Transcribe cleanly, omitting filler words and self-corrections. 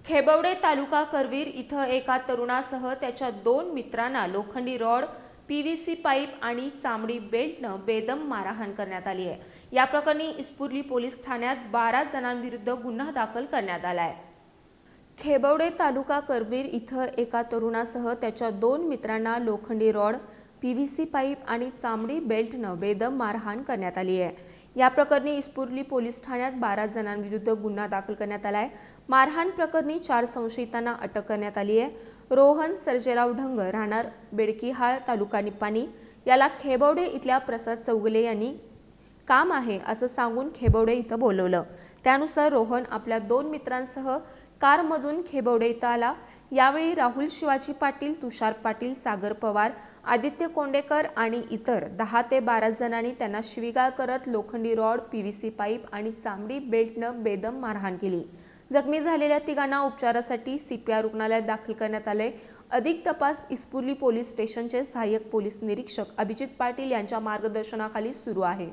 खेबवडे तालुका करवीर इथं एका तरुणासह त्याच्या 2 मित्रांना लोखंडी रॉड, पीव्हीसी पाईप आणि चामडी बेल्टनं बेदम मारहाण करण्यात आली आहे। या प्रकरणी इस्पुर्ली पोलीस ठाण्यात 12 जणांविरुद्ध गुन्हा दाखल करण्यात आला आहे। खेबवडे तालुका करवीर इथं एका तरुणासह त्याच्या 2 मित्रांना लोखंडी रॉड, पीव्हीसी पाईप आणि चामडी बेल्टनं बेदम मारहाण करण्यात आली आहे। या प्रकरणी इस्पुर्ली पोलीस ठाण्यात 12 जणांविरुद्ध गुन्हा दाखल करण्यात आला आहे। मारहाण प्रकरणी 4 संशयितांना अटक करण्यात आली आहे। रोहन सर्जेराव ढंग राहणार बेडकीहाळ तालुका निपाणी याला खेबवडे इथल्या प्रसाद चौगले यांनी काम आहे असं सांगून खेबवडे इथं बोलवलं। त्यानुसार रोहन आपल्या 2 मित्रांसह कारमधून खेबवडे इथं आला। यावेळी राहुल शिवाजी पाटील, तुषार पाटील, सागर पवार, आदित्य कोंडेकर आणि इतर 10 ते 12 जणांनी त्यांना शिवीगाळ करत लोखंडी रॉड, पीव्हीसी पाईप आणि चामडी बेल्टनं बेदम मारहाण केली। जखमी झालेल्या तिघांना उपचारासाठी सीपीआर रुग्णालयात दाखल करण्यात आले। अधिक तपास इस्पुर्ली पोलीस स्टेशनचे सहाय्यक पोलीस निरीक्षक अभिजित पाटील यांच्या मार्गदर्शनाखाली सुरू आहे।